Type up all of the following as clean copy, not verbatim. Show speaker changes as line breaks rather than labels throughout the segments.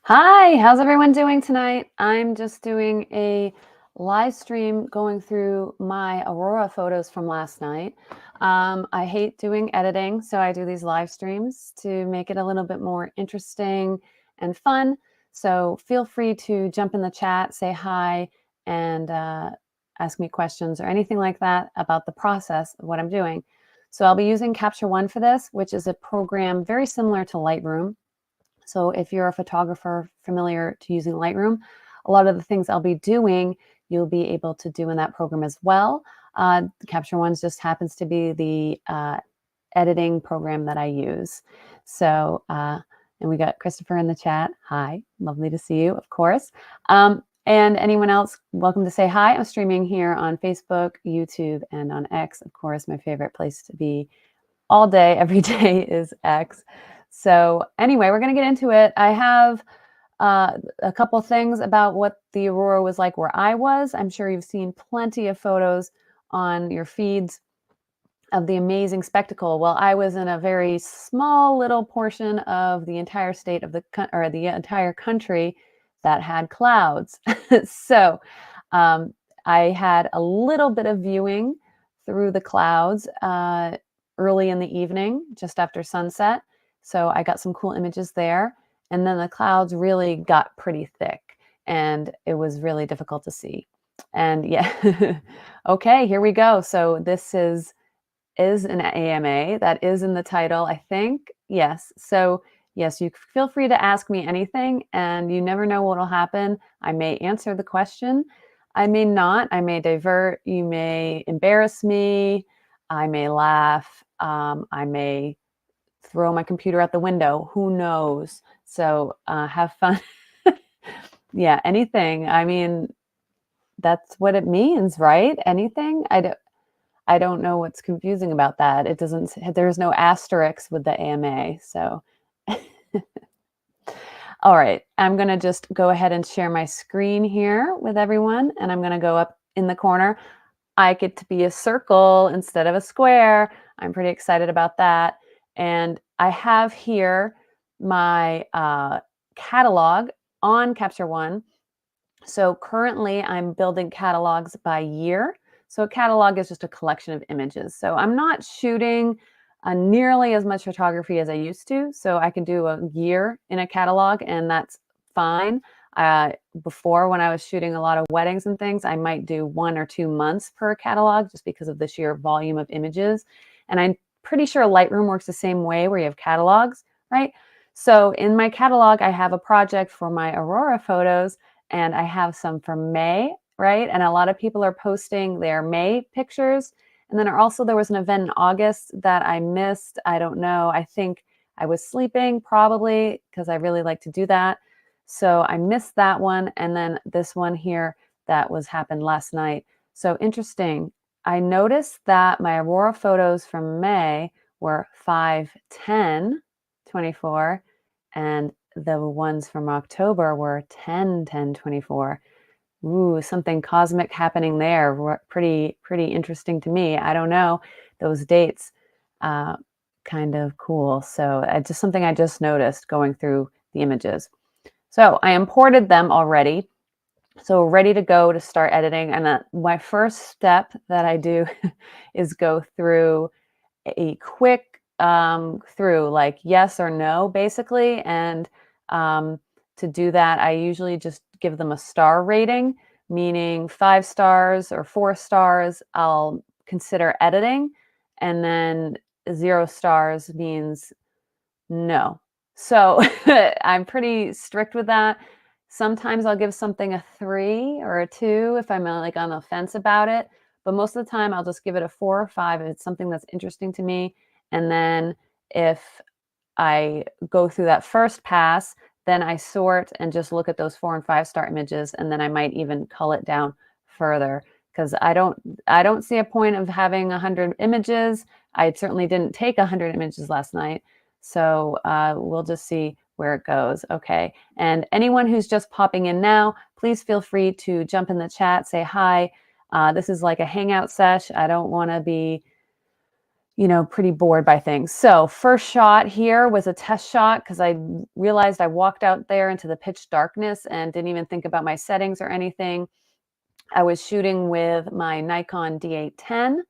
Hi, how's everyone doing tonight? I'm just doing a live stream going through my Aurora photos from last night. I hate doing editing, so I do these live streams to make it a little bit more interesting and fun. So feel free to jump in the chat, say hi, and ask me questions or anything like that about the process of what I'm doing. So I'll be using Capture One for this, which is a program very similar to Lightroom. So if you're a photographer familiar to using Lightroom, a lot of the things I'll be doing, you'll be able to do in that program as well. Capture One just happens to be the editing program that I use. So, and we got Christopher in the chat. Hi, lovely to see you, of course. And anyone else, welcome to say hi. I'm streaming here on Facebook, YouTube, and on X. Of course, my favorite place to be all day, every day is X. So anyway, we're going to get into it. I have a couple things about what the Aurora was like where I was. I'm sure you've seen plenty of photos on your feeds of the amazing spectacle. Well, I was in a very small little portion of the entire state of the entire country that had clouds. So I had a little bit of viewing through the clouds early in the evening, just after sunset. So I got some cool images there. And then the clouds really got pretty thick and it was really difficult to see. And yeah, okay, here we go. So this is an AMA. That is in the title, I think. Yes. So yes, you feel free to ask me anything and you never know what will happen. I may answer the question. I may not. I may divert. You may embarrass me. I may laugh. I may throw my computer out the window. Who knows? So have fun. Yeah, anything. I mean, that's what it means, right? Anything. I don't know what's confusing about that. It doesn't. There's no asterisks with the AMA. So. All right, I'm going to just go ahead and share my screen here with everyone, and I'm going to go up in the corner. I get to be a circle instead of a square. I'm pretty excited about that. And I have here my catalog on Capture One. So currently I'm building catalogs by year. So a catalog is just a collection of images. So I'm not shooting nearly as much photography as I used to. So I can do a year in a catalog and that's fine. Before, when I was shooting a lot of weddings and things, I might do 1 or 2 months per catalog just because of the sheer volume of images. And I'm pretty sure Lightroom works the same way where you have catalogs, right? So in my catalog, I have a project for my Aurora photos, and I have some from May, right? And a lot of people are posting their May pictures. And then there was an event in August that I missed. I don't know. I think I was sleeping probably because I really like to do that. So I missed that one. And then this one here that happened last night. So interesting. I noticed that my Aurora photos from May were 5/10/24, and the ones from October were 10/10/24. Ooh, something cosmic happening there. Pretty interesting to me. I don't know. Those dates, uh, kind of cool. So just something I just noticed going through the images. So I imported them already. So ready to go to start editing. And my first step that I do is go through a quick through, like yes or no, basically. And to do that, I usually just give them a star rating, meaning 5 stars or 4 stars, I'll consider editing. And then 0 stars means no. So I'm pretty strict with that. Sometimes I'll give something a 3 or a 2 if I'm like on the fence about it. But most of the time I'll just give it a 4 or 5 if it's something that's interesting to me. And then if I go through that first pass, then I sort and just look at those 4 and 5 star images, and then I might even cull it down further because I don't see a point of having 100 images. I certainly didn't take 100 images last night. So we'll just see where it goes. Okay. And anyone who's just popping in now, please feel free to jump in the chat, say hi. This is like a hangout sesh. I don't want to be pretty bored by things. So first shot here was a test shot because I realized I walked out there into the pitch darkness and didn't even think about my settings or anything. I was shooting with my Nikon D810,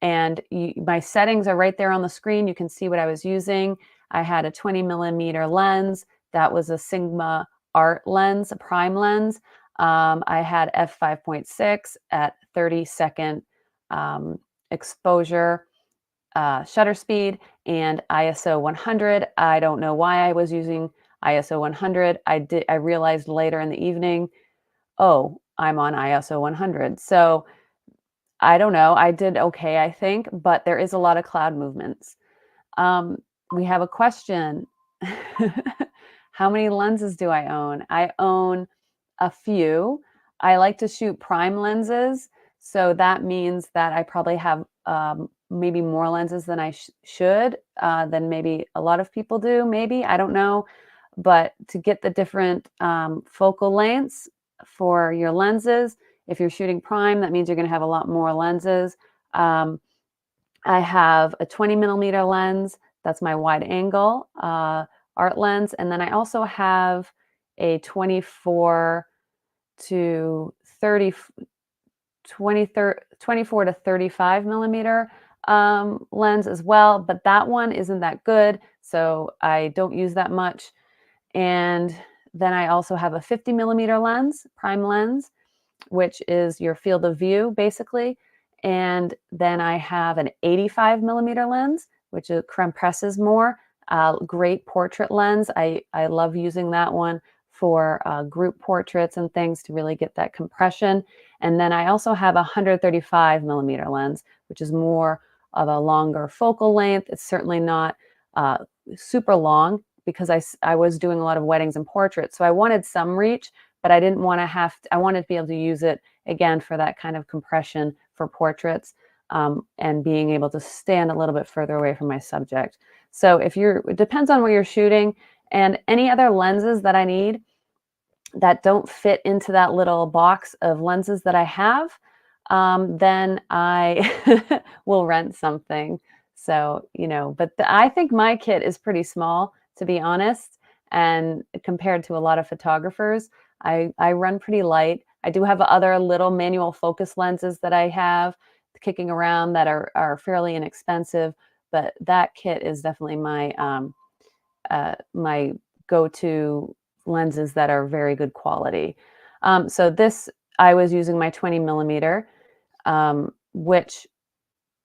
and my settings are right there on the screen. You can see what I was using. I had a 20mm lens. That was a Sigma Art lens, a prime lens. I had f5.6 at 30-second exposure, shutter speed, and ISO 100. I don't know why I was using ISO 100. I realized later in the evening, oh, I'm on ISO 100. So I don't know. I did okay, I think, but there is a lot of cloud movements. We have a question. How many lenses do I own? I own a few. I like to shoot prime lenses. So that means that I probably have maybe more lenses than I should, than maybe a lot of people do, maybe. I don't know. But to get the different focal lengths for your lenses, if you're shooting prime, that means you're going to have a lot more lenses. I have a 20mm lens. That's my wide angle art lens. And then I also have a 24 to 30, 24 to 35mm lens as well. But that one isn't that good, so I don't use that much. And then I also have a 50mm lens, prime lens, which is your field of view, basically. And then I have an 85mm lens, which compresses more. Great portrait lens. I love using that one for group portraits and things to really get that compression. And then I also have a 135mm lens, which is more of a longer focal length. It's certainly not super long because I was doing a lot of weddings and portraits. So I wanted some reach, but I didn't want to I wanted to be able to use it again for that kind of compression for portraits, and being able to stand a little bit further away from my subject. So it depends on where you're shooting, and any other lenses that I need that don't fit into that little box of lenses that I have, then I will rent something. So, but I think my kit is pretty small, to be honest. And compared to a lot of photographers, I run pretty light. I do have other little manual focus lenses that I have kicking around that are fairly inexpensive, but that kit is definitely my my go-to lenses that are very good quality. So this, I was using my 20 millimeter, which,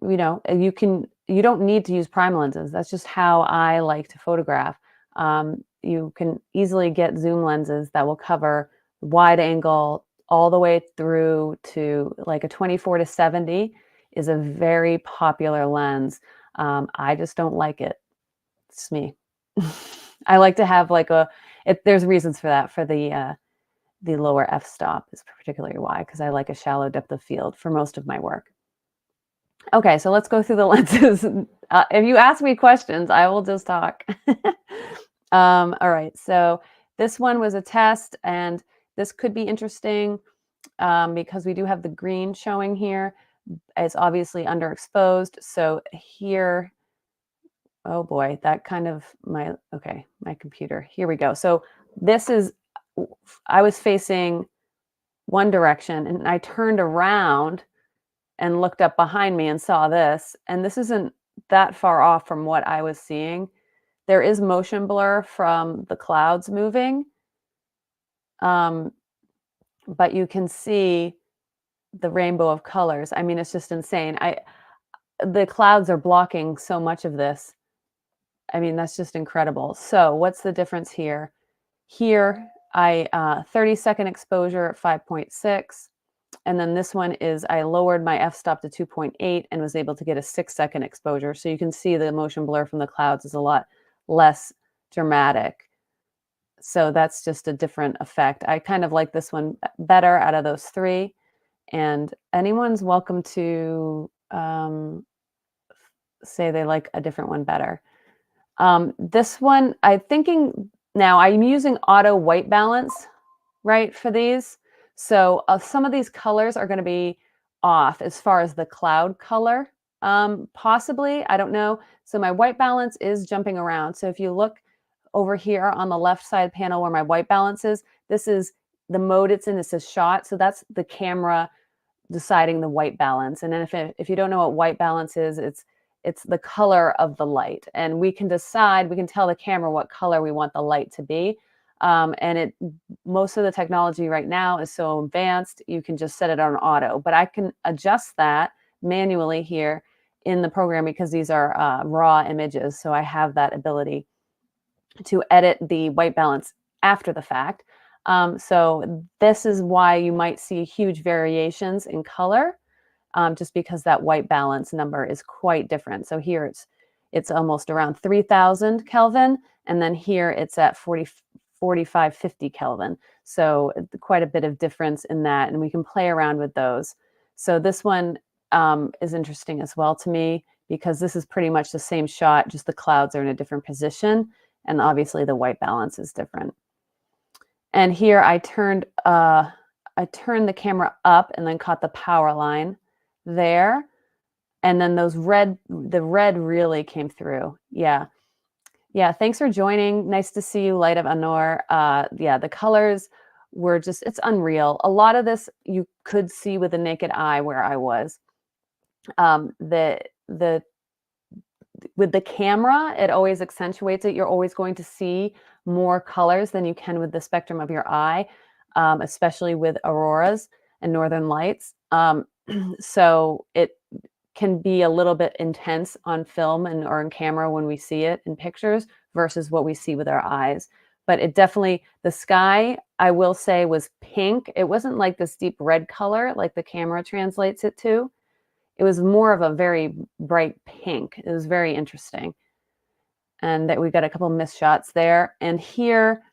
you know, you don't need to use prime lenses. That's just how I like to photograph. You can easily get zoom lenses that will cover wide angle all the way through to like a 24-70 is a very popular lens. I just don't like it. It's me. I like to have like there's reasons for that. For the lower f-stop is particularly why, because I like a shallow depth of field for most of my work. Okay, so let's go through the lenses. If you ask me questions, I will just talk. All right, so this one was a test, and this could be interesting because we do have the green showing here. It's obviously underexposed. So here, oh boy, that kind of my computer. Here we go. So this is, I was facing one direction and I turned around and looked up behind me and saw this. And this isn't that far off from what I was seeing. There is motion blur from the clouds moving. But you can see the rainbow of colors. I mean, it's just insane. The clouds are blocking so much of this. I mean, that's just incredible. So what's the difference here? Here, 30-second exposure at 5.6. And then this one is I lowered my f-stop to 2.8 and was able to get a 6-second exposure. So you can see the motion blur from the clouds is a lot less dramatic. So that's just a different effect. I kind of like this one better out of those three. And anyone's welcome to say they like a different one better. This one, now I'm using auto white balance, right, for these. So some of these colors are going to be off as far as the cloud color, possibly, I don't know. So my white balance is jumping around. So if you look over here on the left side panel where my white balance is, this is the mode it's in. It says shot. So that's the camera deciding the white balance. And then if you don't know what white balance is, it's the color of the light. And we can tell the camera what color we want the light to be. And most of the technology right now is so advanced, you can just set it on auto. But I can adjust that manually here in the program because these are raw images. So I have that ability to edit the white balance after the fact. So this is why you might see huge variations in color, just because that white balance number is quite different. So here it's almost around 3000 Kelvin, and then here it's at 4550 Kelvin. So quite a bit of difference in that, and we can play around with those. So this one is interesting as well to me because this is pretty much the same shot, just the clouds are in a different position, and obviously the white balance is different. And here I turned the camera up and then caught the power line there. And then the red really came through. Yeah. Yeah. Thanks for joining. Nice to see you, Light of Anor. Yeah, the colors were it's unreal. A lot of this you could see with the naked eye where I was. With the camera, it always accentuates it. You're always going to see more colors than you can with the spectrum of your eye, especially with auroras and northern lights. So it can be a little bit intense on film or in camera when we see it in pictures versus what we see with our eyes. But it definitely, the sky, I will say, was pink. It wasn't like this deep red color like the camera translates it to. It was more of a very bright pink. It was very interesting. And that we got a couple missed shots there. And here,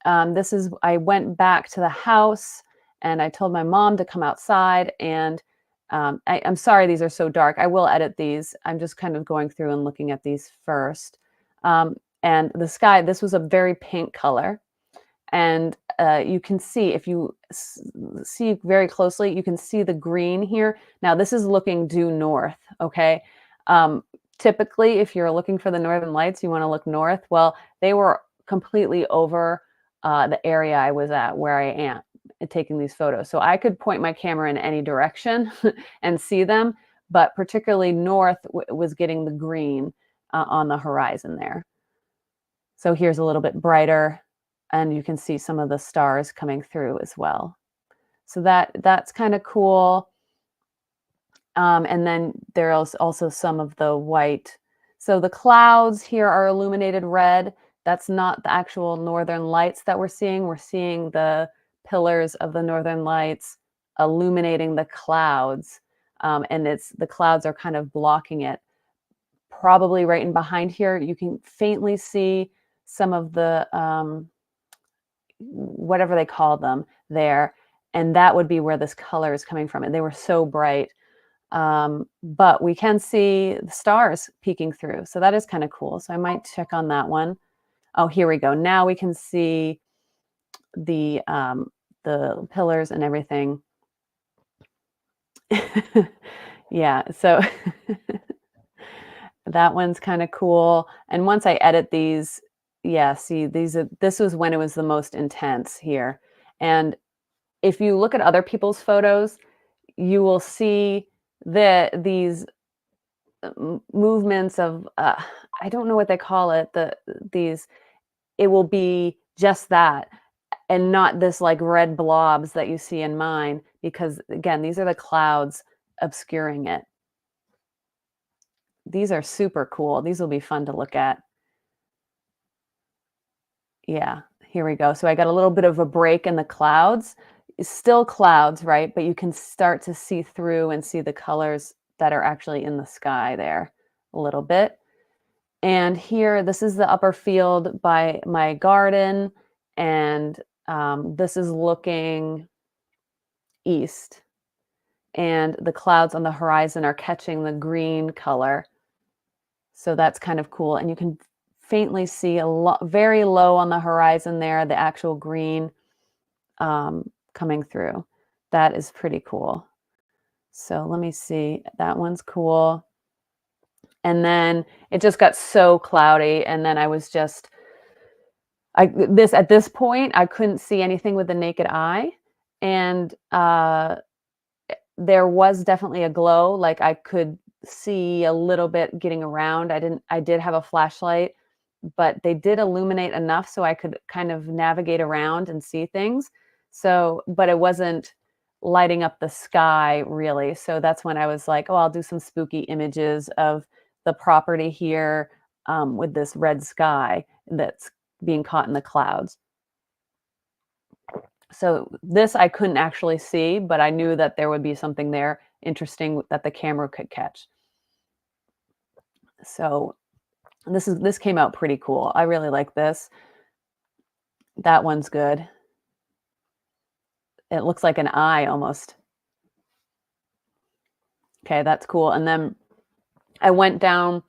I went back to the house and I told my mom to come outside. And I'm sorry these are so dark. I will edit these. I'm just kind of going through and looking at these first. And the sky, this was a very pink color. And you can see, if you see very closely, you can see the green here. Now, this is looking due north, okay? Typically, if you're looking for the northern lights, you want to look north. Well, they were completely over the area I was at where I am taking these photos. So I could point my camera in any direction and see them, but particularly north was getting the green on the horizon there. So here's a little bit brighter. and you can see some of the stars coming through as well. So that's kind of cool. And then there's also some of the white. So the clouds here are illuminated red. That's not the actual northern lights that we're seeing. We're seeing the pillars of the northern lights illuminating the clouds. And the clouds are kind of blocking it. Probably right in behind here, you can faintly see some of the whatever they call them there. And that would be where this color is coming from. And they were so bright. But we can see the stars peeking through. So that is kind of cool. So I might check on that one. Oh, here we go. Now we can see the pillars and everything. Yeah, so that one's kind of cool. And once I edit these, yeah, see this was when it was the most intense here. And if you look at other people's photos, you will see these movements of I don't know what they call it. It will be just that, and not this like red blobs that you see in mine, because again, these are the clouds obscuring it. These are super cool. These will be fun to look at. Yeah, here we go. So I got a little bit of a break in the clouds. It's still clouds, right? But you can start to see through and see the colors that are actually in the sky there a little bit. And here, this is the upper field by my garden, and this is looking east. And the clouds on the horizon are catching the green color. So that's kind of cool. And you can faintly see very low on the horizon there, the actual green coming through. That is pretty cool. So let me see. That one's cool. And then it just got so cloudy, and then I was just at this point I couldn't see anything with the naked eye, and there was definitely a glow, like I could see a little bit getting around. I did have a flashlight, but they did illuminate enough so I could kind of navigate around and see things. So, but it wasn't lighting up the sky really. So that's when I was like, oh, I'll do some spooky images of the property here with this red sky that's being caught in the clouds. So this I couldn't actually see, but I knew that there would be something there interesting that the camera could catch. So this came out pretty cool. I really like this. That one's good. It looks like an eye almost. Okay, that's cool. And then I went down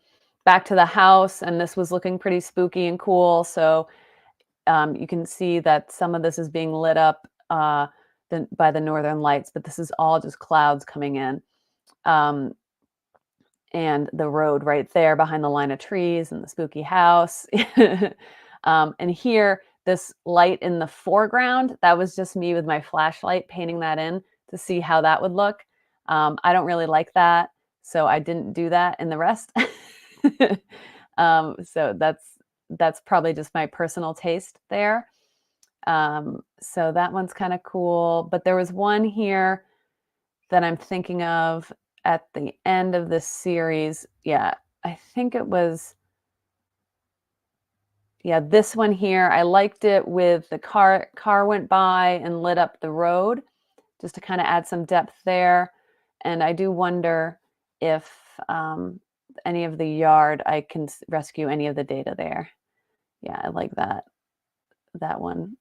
back to the house, and this was looking pretty spooky and cool. So you can see that some of this is being lit up by the northern lights, but this is all just clouds coming in. And the road right there behind the line of trees and the spooky house. And here, this light in the foreground, that was just me with my flashlight painting that in to see how that would look. I don't really like that, so I didn't do that in the rest. So that's probably just my personal taste there. So that one's kind of cool. But there was one here that I'm thinking of at the end of this series. Yeah, I think it was, yeah, this one here. I liked it with the car went by and lit up the road just to kind of add some depth there. And I do wonder if any of the yard, I can rescue any of the data there. Yeah, I like that one.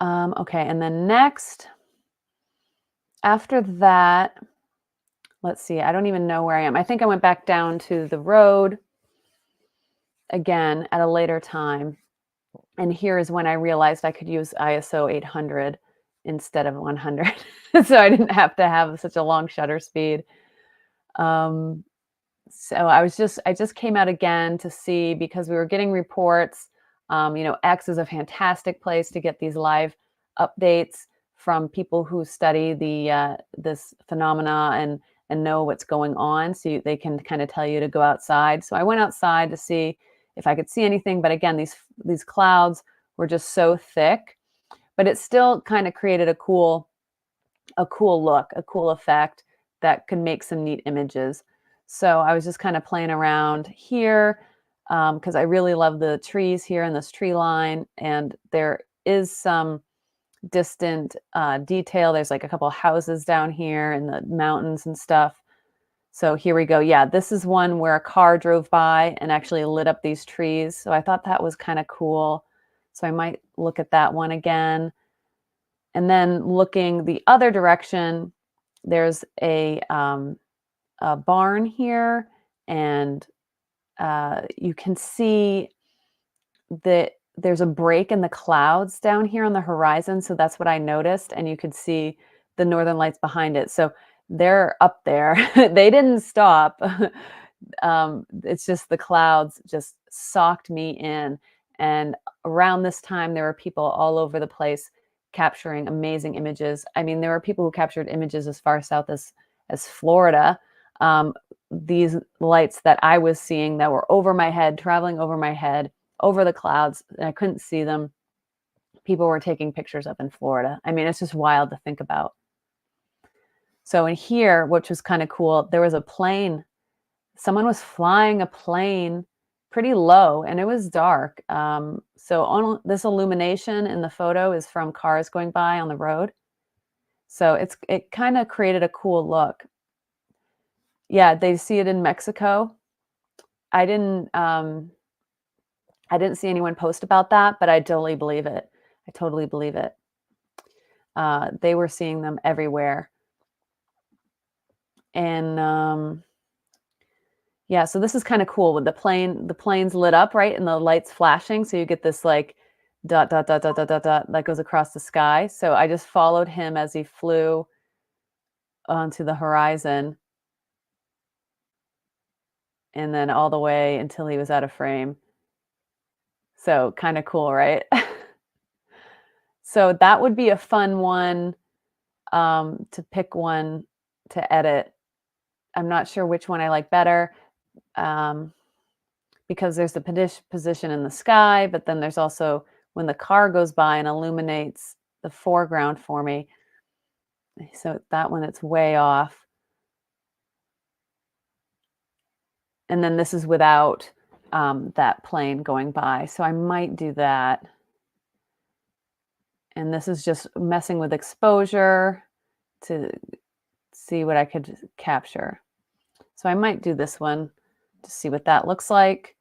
Okay, and then next, after that, let's see, I don't even know where I am. I think I went back down to the road again at a later time. And here is when I realized I could use ISO 800 instead of 100. So I didn't have to have such a long shutter speed. So I just came out again to see, because we were getting reports. X is a fantastic place to get these live updates from people who study this phenomena and know what's going on. So they can kind of tell you to go outside. So I went outside to see if I could see anything. But again, these clouds were just so thick, but it still kind of created a cool look, a cool effect that could make some neat images. So I was just kind of playing around here because I really love the trees here in this tree line, and there is some distant detail. There's like a couple houses down here in the mountains and stuff. So here we go. Yeah, this is one where a car drove by and actually lit up these trees. So I thought that was kind of cool. So I might look at that one again. And then looking the other direction, there's a barn here, and you can see that there's a break in the clouds down here on the horizon. So that's what I noticed. And you could see the northern lights behind it. So they're up there. They didn't stop. It's just the clouds just socked me in. And around this time, there were people all over the place capturing amazing images. I mean, there were people who captured images as far south as Florida. These lights that I was seeing that were over my head, traveling over my head, over the clouds, and I couldn't see them. People were taking pictures up in Florida. I mean, it's just wild to think about. So in here, which was kind of cool, there was a plane. Someone was flying a plane pretty low, and it was dark. So on this illumination in the photo is from cars going by on the road. So it kind of created a cool look. Yeah, they see it in Mexico. I didn't see anyone post about that, but I totally believe it. I totally believe it. They were seeing them everywhere. And yeah, so this is kind of cool with the plane's lit up, right? And the lights flashing. So you get this like dot, dot, dot, dot, dot, dot, dot that goes across the sky. So I just followed him as he flew onto the horizon, and then all the way until he was out of frame. So kind of cool, right? So that would be a fun one to pick one to edit. I'm not sure which one I like better because there's the position in the sky, but then there's also when the car goes by and illuminates the foreground for me. So that one, it's way off. And then this is without that plane going by. So I might do that. And this is just messing with exposure to see what I could capture. So I might do this one to see what that looks like.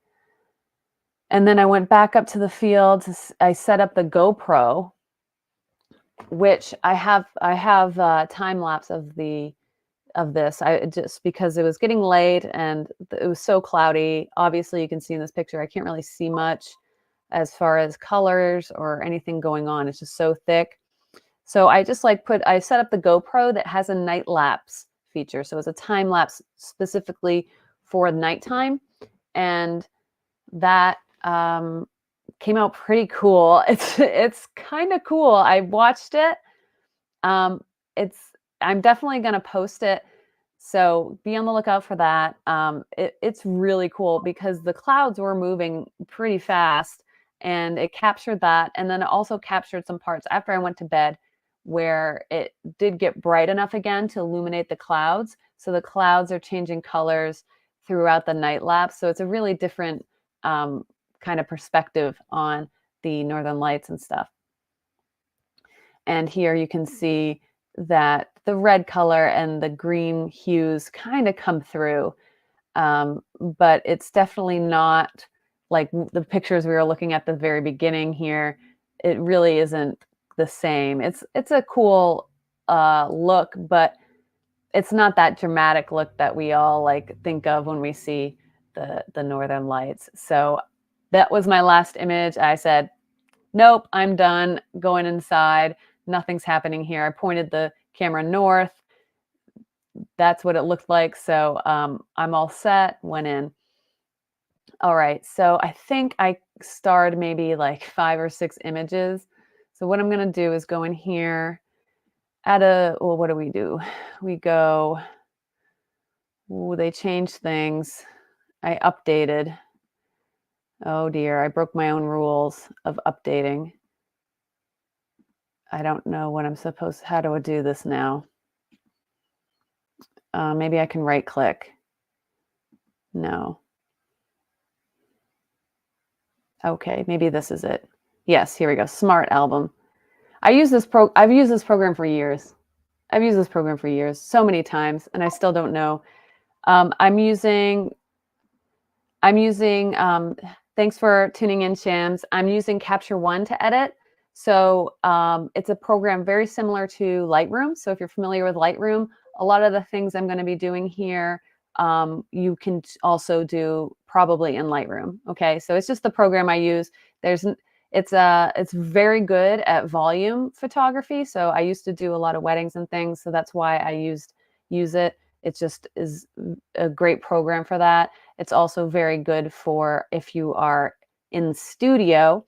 And then I went back up to the field. I set up the GoPro, which I have time lapse of this. I just because it was getting late and it was so cloudy. Obviously, you can see in this picture, I can't really see much as far as colors or anything going on. It's just so thick. So I just I set up the GoPro that has a night lapse feature. So it's a time lapse specifically for nighttime. And that came out pretty cool. It's kind of cool. I watched it. I'm definitely going to post it. So be on the lookout for that. It's really cool because the clouds were moving pretty fast and it captured that. And then it also captured some parts after I went to bed where it did get bright enough again to illuminate the clouds. So the clouds are changing colors throughout the night lapse. So it's a really different kind of perspective on the northern lights and stuff. And here you can see that the red color and the green hues kind of come through. But it's definitely not like the pictures we were looking at the very beginning here. It really isn't the same. It's a cool look, but it's not that dramatic look that we all like think of when we see the northern lights. So that was my last image. I said, nope, I'm done going inside. Nothing's happening here. I pointed the camera north. That's what it looked like. So I'm all set, went in. All right, so I think I starred maybe like 5 or 6 images. So what I'm gonna do is go in here, well, what do? We go, ooh, they changed things. I updated. Oh dear, I broke my own rules of updating. I don't know what I'm supposed how do I do this now? Maybe I can right click. No. Okay, maybe this is it. Yes, here we go. Smart album. I've used this program for years. I've used this program for years, so many times, and I still don't know. Um, I'm using I'm using, thanks for tuning in, Shams. I'm using Capture One to edit. So it's a program very similar to Lightroom. So if you're familiar with Lightroom, a lot of the things I'm going to be doing here, you can also do probably in Lightroom. Okay, so it's just the program I use. There's it's very good at volume photography. So I used to do a lot of weddings and things, so that's why I use it. It just is a great program for that. It's also very good for if you are in the studio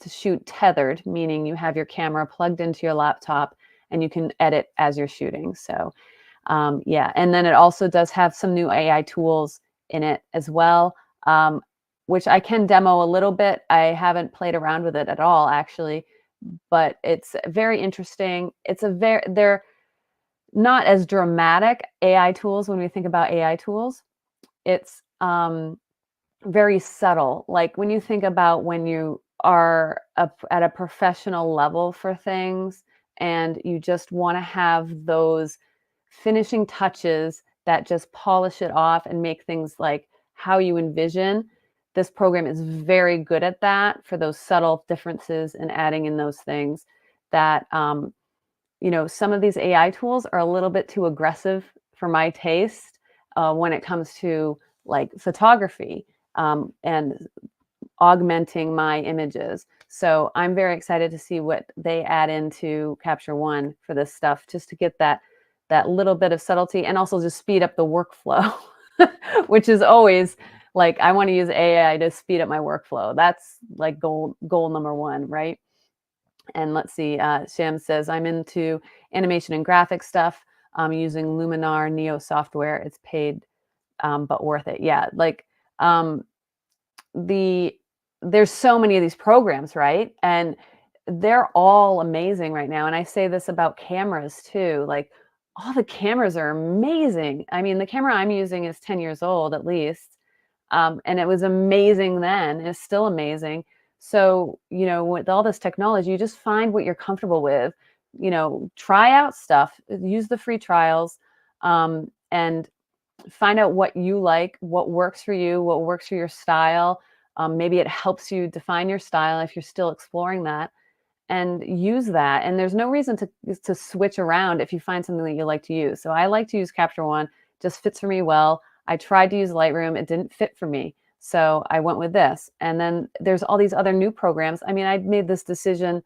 to shoot tethered, meaning you have your camera plugged into your laptop and you can edit as you're shooting. So, yeah. And then it also does have some new AI tools in it as well, which I can demo a little bit. I haven't played around with it at all, actually, but it's very interesting. They're not as dramatic AI tools when we think about AI tools. It's very subtle. Like when you think about when you are at a professional level for things and you just want to have those finishing touches that just polish it off and make things like how you envision. This program is very good at that for those subtle differences and adding in those things that some of these AI tools are a little bit too aggressive for my taste when it comes to like photography and augmenting my images. So I'm very excited to see what they add into Capture One for this stuff, just to get that little bit of subtlety and also just speed up the workflow, which is always like I want to use AI to speed up my workflow. That's like goal number one, right? And let's see, Sham says, I'm into animation and graphic stuff. I'm using Luminar Neo software. It's paid, but worth it. Yeah, like um, the there's so many of these programs, right? And they're all amazing right now. And I say this about cameras too. Like all the cameras are amazing. I mean, the camera I'm using is 10 years old at least. And it was amazing then. It's still amazing. So, with all this technology, you just find what you're comfortable with, try out stuff, use the free trials, and find out what you like, what works for you, what works for your style. Maybe it helps you define your style if you're still exploring that and use that. And there's no reason to switch around if you find something that you like to use. So I like to use Capture One, just fits for me well. I tried to use Lightroom, it didn't fit for me. So I went with this. And then there's all these other new programs. I mean, I made this decision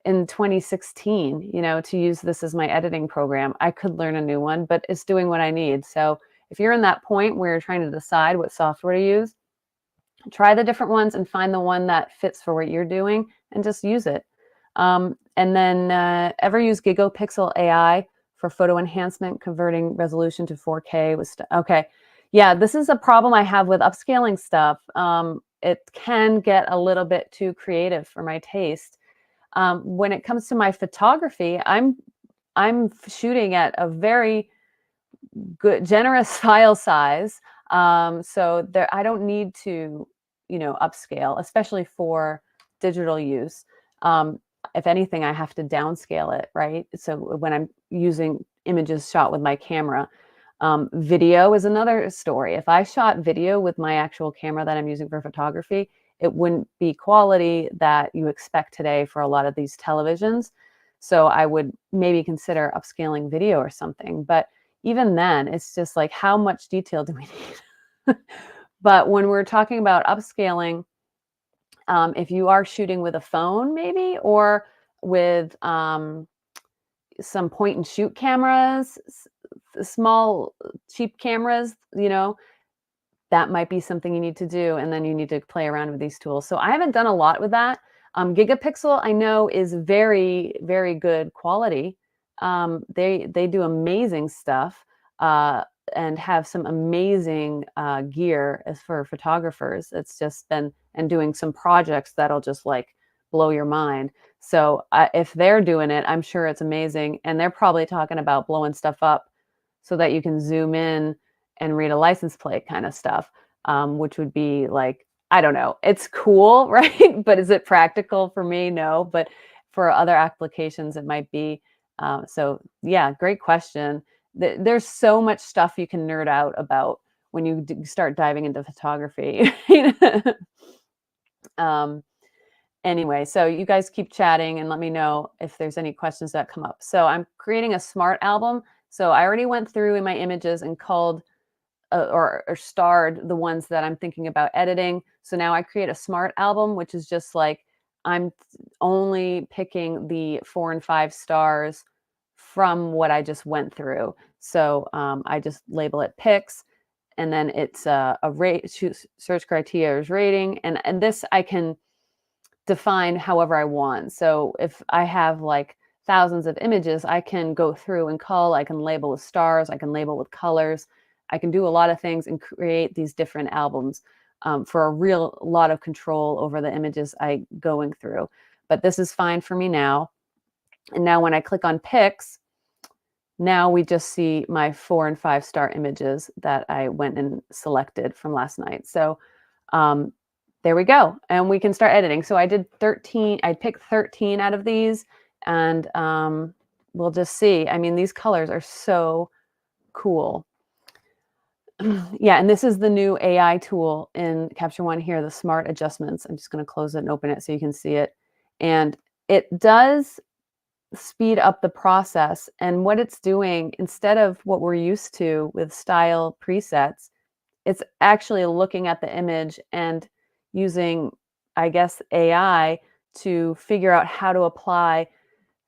in 2016, to use this as my editing program. I could learn a new one, but it's doing what I need. So if you're in that point where you're trying to decide what software to use, try the different ones and find the one that fits for what you're doing and just use it. And then ever use GigaPixel AI for photo enhancement, converting resolution to 4K okay. Yeah, this is a problem I have with upscaling stuff. It can get a little bit too creative for my taste. When it comes to my photography, I'm shooting at a very good, generous file size. So there, I don't need to, upscale, especially for digital use. If anything, I have to downscale it, right? So when I'm using images shot with my camera, video is another story. If I shot video with my actual camera that I'm using for photography, it wouldn't be quality that you expect today for a lot of these televisions. So I would maybe consider upscaling video or something. But even then, it's just like, how much detail do we need? But when we're talking about upscaling, if you are shooting with a phone, maybe, or with some point and shoot cameras, small, cheap cameras, that might be something you need to do. And then you need to play around with these tools. So I haven't done a lot with that. GigaPixel, I know, is very, very good quality. They do amazing stuff. and have some amazing gear as for photographers. It's just been, and doing some projects that'll just like blow your mind. So if they're doing it, I'm sure it's amazing. And they're probably talking about blowing stuff up so that you can zoom in and read a license plate kind of stuff, which would be like, I don't know, it's cool, right? But is it practical for me? No, but for other applications, it might be. So yeah, great question. There's so much stuff you can nerd out about when you start diving into photography. um, Anyway, so you guys keep chatting and let me know if there's any questions that come up. So I'm creating a smart album. So I already went through in my images and called or starred the ones that I'm thinking about editing. So now I create a smart album, which is just like I'm only picking the 4 and 5 stars from what I just went through. So I just label it pics, and then it's a rate search criteria is rating, and this I can define however I want. So if I have like thousands of images, I can go through and cull, I can label with stars, I can label with colors. I can do a lot of things and create these different albums for a real lot of control over the images I going through. But this is fine for me now. And now when I click on pics, now we just see my 4 and 5 star images that I went and selected from last night. So there we go. And we can start editing. So I did 13, I picked 13 out of these, and we'll just see. I mean, these colors are so cool. Yeah, and this is the new AI tool in Capture One here, the smart adjustments. I'm just going to close it and open it so you can see it. And it does speed up the process. And what it's doing, instead of what we're used to with style presets, it's actually looking at the image and using, I guess, AI to figure out how to apply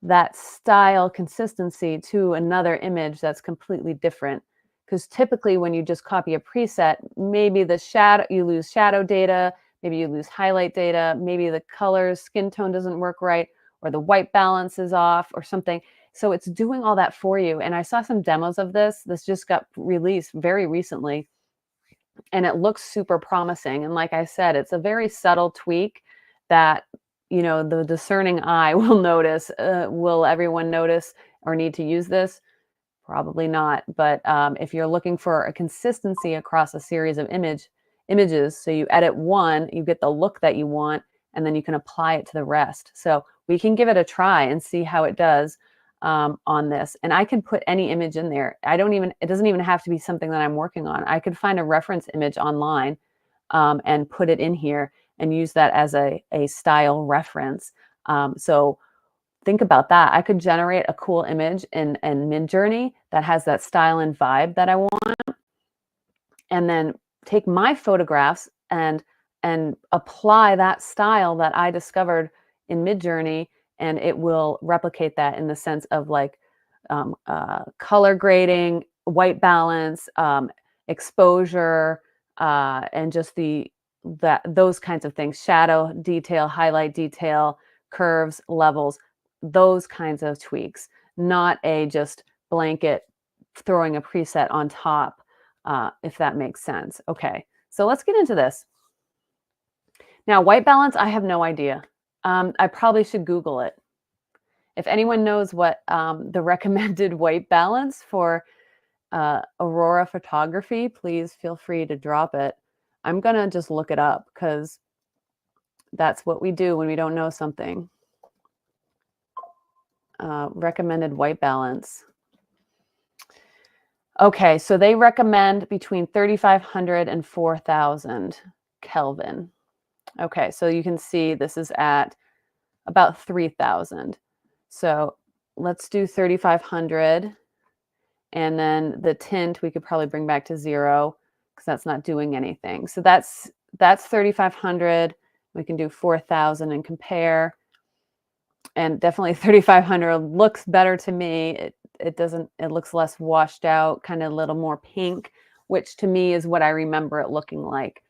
that style consistency to another image that's completely different. Because typically when you just copy a preset, maybe the shadow, you lose shadow data, maybe you lose highlight data, maybe the colors, skin tone doesn't work right, or the white balance is off or something. So it's doing all that for you. And I saw some demos of this. This just got released very recently, and it looks super promising. And like I said, it's a very subtle tweak that, you know, the discerning eye will notice. Will everyone notice or need to use this? Probably not. But if you're looking for a consistency across a series of images, so you edit one, you get the look that you want, and then you can apply it to the rest. So we can give it a try and see how it does on this. And I can put any image in there. It doesn't even have to be something that I'm working on. I could find a reference image online and put it in here and use that as a style reference. So think about that. I could generate a cool image in Midjourney that has that style and vibe that I want, and then take my photographs and apply that style that I discovered in Midjourney, and it will replicate that in the sense of like color grading, white balance, exposure, and just those kinds of things, shadow detail, highlight detail, curves, levels, those kinds of tweaks, not a just blanket throwing a preset on top, if that makes sense. Okay, so let's get into this. Now, white balance, I have no idea. I probably should Google it. If anyone knows what the recommended white balance for Aurora photography, please feel free to drop it. I'm going to just look it up because that's what we do when we don't know something. Recommended white balance. Okay, so they recommend between 3,500 and 4,000 Kelvin. Okay, so you can see this is at about 3,000. So let's do 3,500. And then the tint we could probably bring back to 0 because that's not doing anything. So that's 3,500. We can do 4,000 and compare. And definitely 3,500 looks better to me. It looks less washed out, kind of a little more pink, which to me is what I remember it looking like.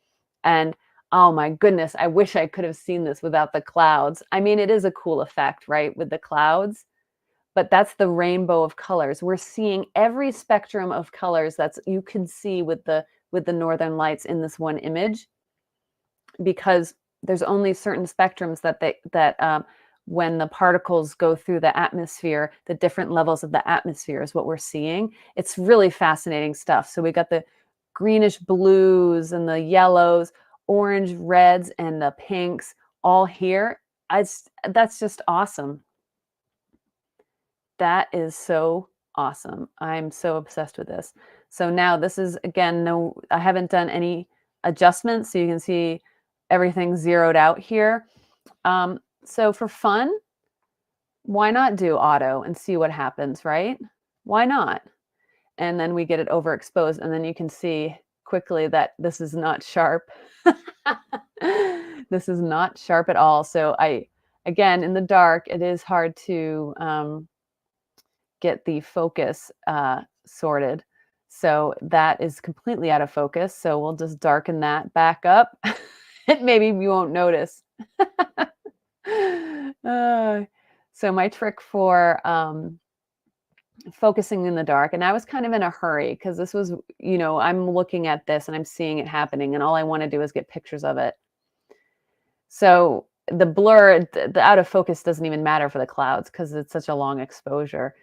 And oh my goodness, I wish I could have seen this without the clouds. I mean, it is a cool effect, right? With the clouds, but that's the rainbow of colors. We're seeing every spectrum of colors that's you can see with the northern lights in this one image, because there's only certain spectrums that when the particles go through the atmosphere, the different levels of the atmosphere is what we're seeing. It's really fascinating stuff. So we got the greenish blues and the yellows, orange, reds, and the pinks all here. That's just awesome. That is so awesome. I'm so obsessed with this. So now this is, again, no, I haven't done any adjustments. So you can see everything zeroed out here. So for fun, why not do auto and see what happens, right? Why not? And then we get it overexposed, and then you can see quickly that this is not sharp. This is not sharp at all. So again, in the dark, it is hard to get the focus sorted. So that is completely out of focus. So we'll just darken that back up. Maybe you won't notice. So my trick for focusing in the dark, and I was kind of in a hurry because this was, I'm looking at this and I'm seeing it happening, and all I want to do is get pictures of it. So the blur, the out of focus doesn't even matter for the clouds because it's such a long exposure.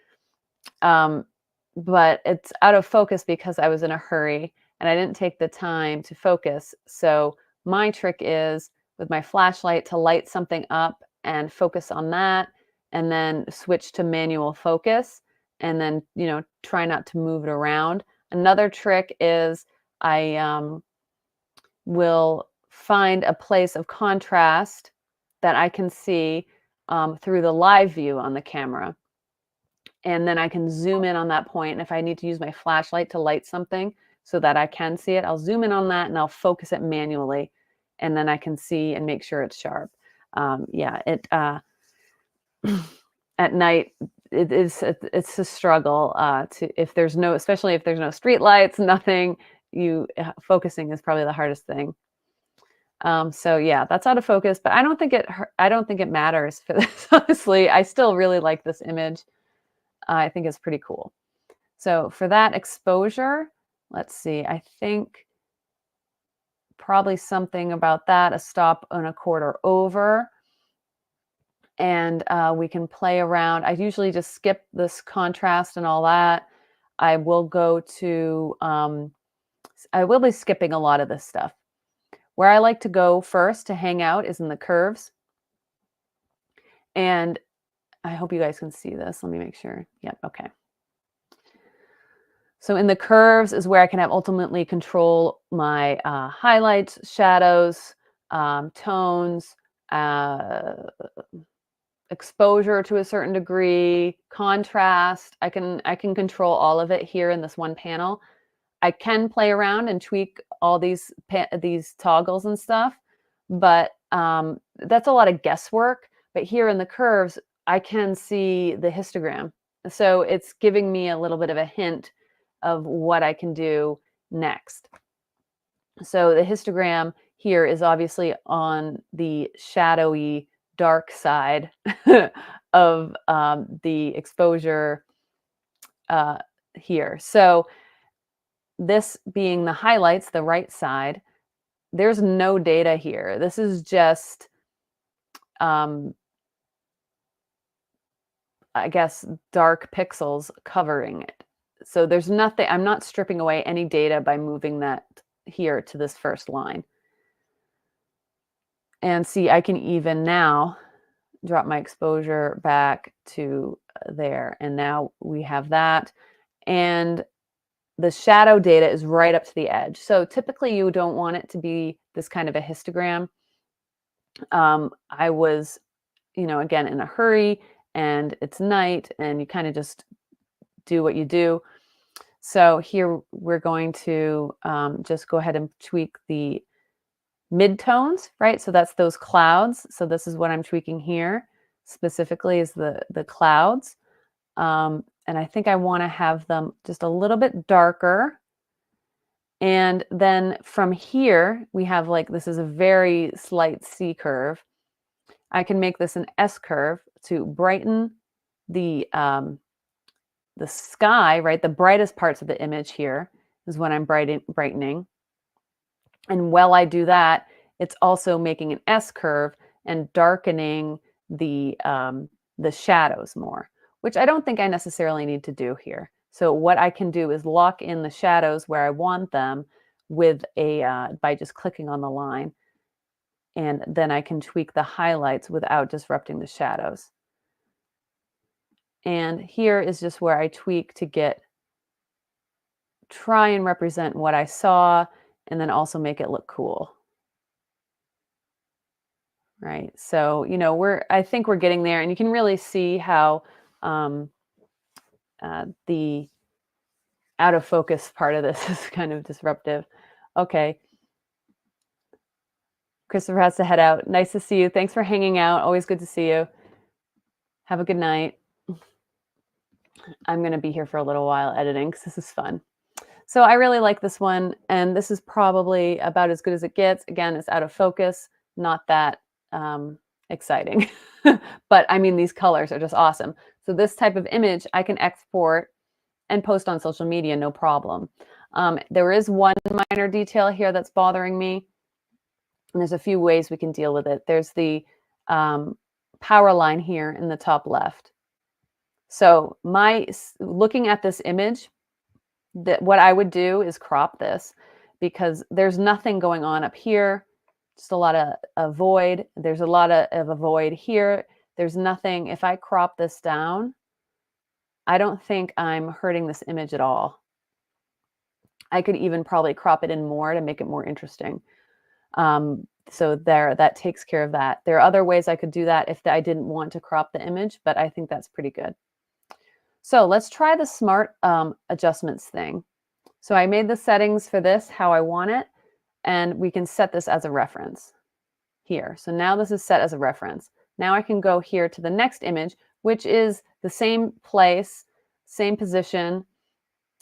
But it's out of focus because I was in a hurry and I didn't take the time to focus. So my trick is with my flashlight to light something up and focus on that, and then switch to manual focus, and then, try not to move it around. Another trick is I will find a place of contrast that I can see through the live view on the camera. And then I can zoom in on that point. And if I need to use my flashlight to light something so that I can see it, I'll zoom in on that and I'll focus it manually. And then I can see and make sure it's sharp. At night, it's a struggle especially if there's no street lights, nothing, focusing is probably the hardest thing. So yeah, that's out of focus, but I don't think it matters for this. Honestly, I still really like this image. I think it's pretty cool. So for that exposure, let's see, I think probably something about that, a stop and a quarter over. And we can play around. I usually just skip this contrast and all that. I will be skipping a lot of this stuff. Where I like to go first to hang out is in the curves. And I hope you guys can see this. Let me make sure. Yep. Okay. So in the curves is where I can have ultimately control my highlights, shadows, tones, exposure to a certain degree, contrast. I can control all of it here in this one panel. I can play around and tweak all these toggles and stuff, but that's a lot of guesswork. But here in the curves, I can see the histogram. So it's giving me a little bit of a hint of what I can do next. So the histogram here is obviously on the shadowy, dark side of the exposure here. So this being the highlights, the right side, there's no data here. This is just, I guess, dark pixels covering it. So there's nothing, I'm not stripping away any data by moving that here to this first line. And see, I can even now drop my exposure back to there. And now we have that. And the shadow data is right up to the edge. So typically you don't want it to be this kind of a histogram. I was, again, in a hurry, and it's night, and you kind of just do what you do. So here we're going to just go ahead and tweak the midtones, right? So that's those clouds. So this is what I'm tweaking here specifically is the clouds. And I think I want to have them just a little bit darker. And then from here, we have this is a very slight C curve. I can make this an S curve to brighten, the sky, right? The brightest parts of the image here is when I'm brightening. And while I do that, it's also making an S curve and darkening the shadows more, which I don't think I necessarily need to do here. So what I can do is lock in the shadows where I want them with by just clicking on the line. And then I can tweak the highlights without disrupting the shadows. And here is just where I tweak to try and represent what I saw and then also make it look cool. Right. So, I think we're getting there, and you can really see how the out of focus part of this is kind of disruptive. Okay. Christopher has to head out. Nice to see you. Thanks for hanging out. Always good to see you. Have a good night. I'm going to be here for a little while editing because this is fun. So I really like this one, and this is probably about as good as it gets. Again, it's out of focus, not that exciting. But I mean, these colors are just awesome. So this type of image I can export and post on social media, no problem. There is one minor detail here that's bothering me, and there's a few ways we can deal with it. There's the power line here in the top left. So looking at this image, what I would do is crop this because there's nothing going on up here. Just a lot of a void. There's a lot of a void here. There's nothing. If I crop this down, I don't think I'm hurting this image at all. I could even probably crop it in more to make it more interesting. So that takes care of that. There are other ways I could do that if I didn't want to crop the image, but I think that's pretty good. So let's try the smart adjustments thing. So I made the settings for this how I want it, and we can set this as a reference here. So now this is set as a reference. Now I can go here to the next image, which is the same place, same position,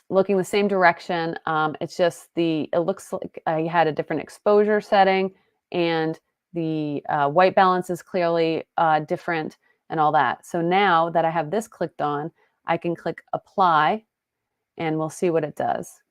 looking the same direction. It's just it looks like I had a different exposure setting, and the white balance is clearly different and all that. So now that I have this clicked on, I can click apply and we'll see what it does.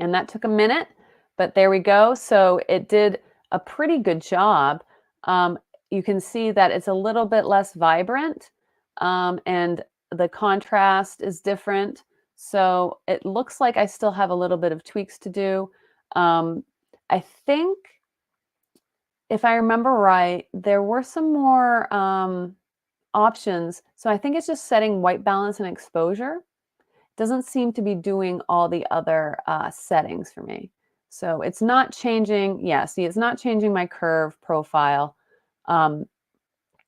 And that took a minute, but there we go. So it did a pretty good job. You can see that it's a little bit less vibrant, and the contrast is different. So it looks like I still have a little bit of tweaks to do. I think, if I remember right, there were some more options. So I think it's just setting white balance and exposure. Doesn't seem to be doing all the other settings for me. So it's not changing. Yeah, see, it's not changing my curve profile,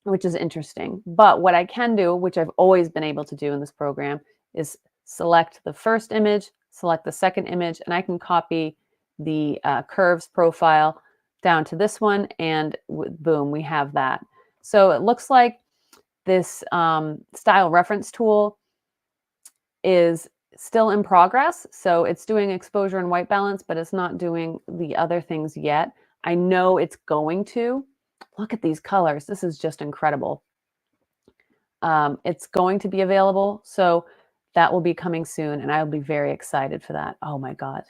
which is interesting. But what I can do, which I've always been able to do in this program, is select the first image, select the second image, and I can copy the curves profile down to this one, and boom, we have that. So it looks like this style reference tool is still in progress. So it's doing exposure and white balance, but it's not doing the other things yet. I know it's going to. Look at these colors. This is just incredible. It's going to be available. So that will be coming soon, and I'll be very excited for that. Oh my God.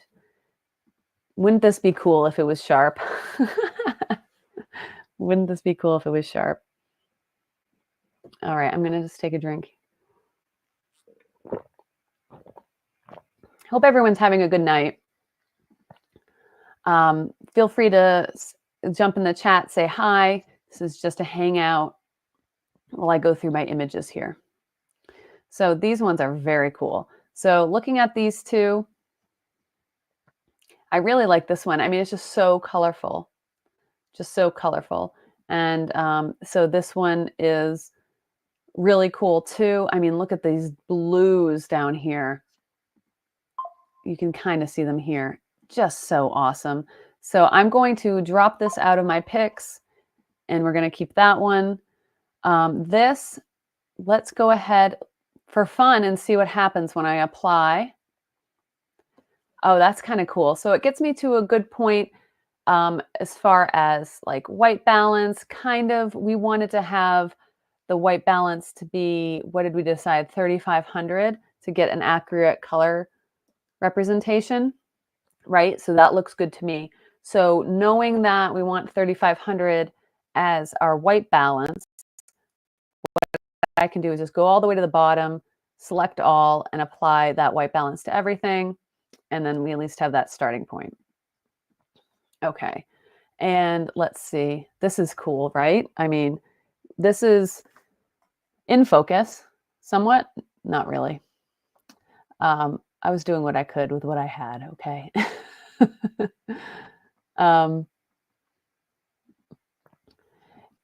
Wouldn't this be cool if it was sharp? Wouldn't this be cool if it was sharp? All right, I'm going to just take a drink. Hope everyone's having a good night. Feel free to jump in the chat, say hi. This is just a hangout while I go through my images here. So these ones are very cool. So looking at these two, I really like this one. I mean, it's just so colorful, just so colorful. And so this one is really cool too. I mean, look at these blues down here. You can kind of see them here. Just so awesome. So I'm going to drop this out of my picks, and we're going to keep that one. Let's go ahead for fun and see what happens when I apply. Oh, that's kind of cool. So it gets me to a good point as far as like white balance. Kind of, we wanted to have the white balance to be, what did we decide? 3,500 to get an accurate color representation, right? So that looks good to me. So knowing that we want 3,500 as our white balance, what I can do is just go all the way to the bottom, select all, and apply that white balance to everything. And then we at least have that starting point. Okay. And let's see. This is cool, right? I mean, this is in focus somewhat, not really. I was doing what I could with what I had, okay? um,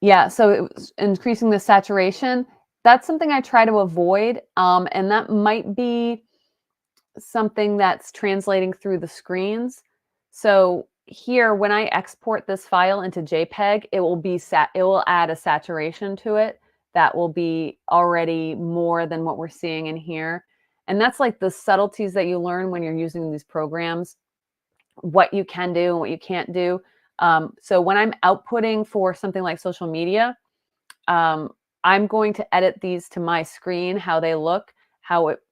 yeah, so it was increasing the saturation. That's something I try to avoid, and that might be something that's translating through the screens. So here, when I export this file into JPEG, it will add a saturation to it that will be already more than what we're seeing in here. And that's like the subtleties that you learn when you're using these programs, what you can do and what you can't do. So when I'm outputting for something like social media, um, I'm going to edit these to my screen, how they look,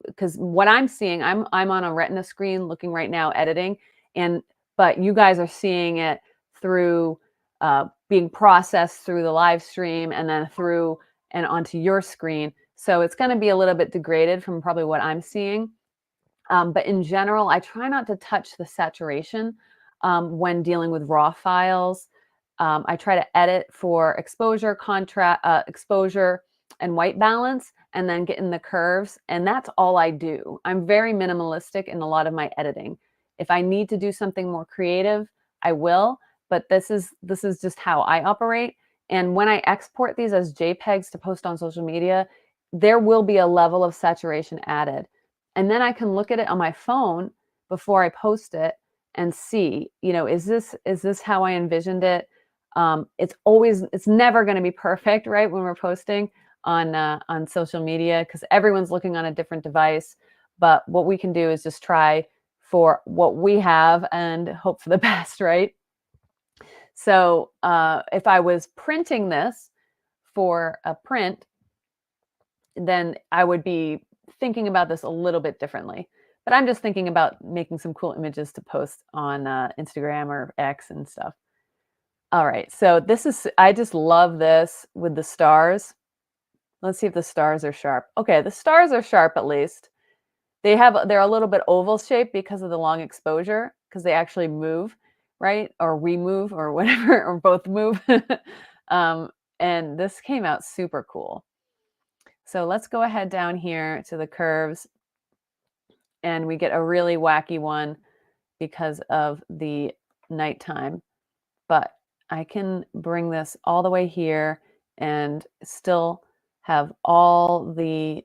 because what I'm seeing, I'm on a Retina screen looking right now, editing, and but you guys are seeing it through being processed through the live stream and then through and onto your screen. So it's going to be a little bit degraded from probably what I'm seeing. But in general, I try not to touch the saturation when dealing with raw files. I try to edit for exposure, exposure, and white balance, and then get in the curves. And that's all I do. I'm very minimalistic in a lot of my editing. If I need to do something more creative, I will. But this is just how I operate. And when I export these as JPEGs to post on social media, there will be a level of saturation added. And then I can look at it on my phone before I post it and see, is this how I envisioned it? It's never going to be perfect, right? When we're posting on social media, because everyone's looking on a different device. But what we can do is just try for what we have and hope for the best, right? So if I was printing this for a print, then I would be thinking about this a little bit differently. But I'm just thinking about making some cool images to post on Instagram or X and stuff. All right, so I just love this with the stars. Let's see if the stars are sharp. Okay, the stars are sharp at least. They're a little bit oval shaped because of the long exposure, because they actually move, right? Or we move or whatever, or both move. um, and this came out super cool. So let's go ahead down here to the curves, and we get a really wacky one because of the nighttime. But I can bring this all the way here and still have all the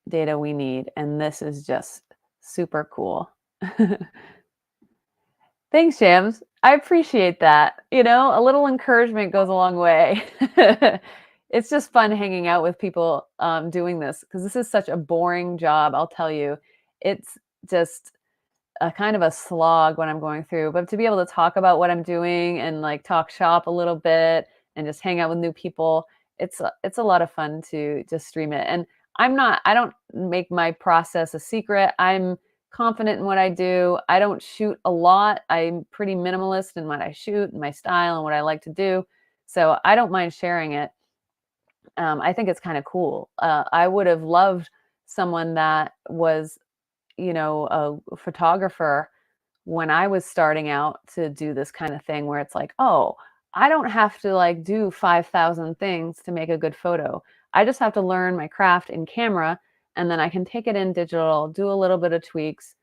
data we need. And this is just super cool. Thanks, Shams. I appreciate that. A little encouragement goes a long way. It's just fun hanging out with people doing this, because this is such a boring job, I'll tell you. It's just a kind of a slog when I'm going through, but to be able to talk about what I'm doing and like talk shop a little bit and just hang out with new people, it's a lot of fun to just stream it. And I don't make my process a secret. I'm confident in what I do. I don't shoot a lot. I'm pretty minimalist in what I shoot and my style and what I like to do. So I don't mind sharing it. I think it's kind of cool. I would have loved someone that was, a photographer when I was starting out to do this kind of thing where it's like, oh, I don't have to like do 5,000 things to make a good photo. I just have to learn my craft in camera, and then I can take it in digital, do a little bit of tweaks,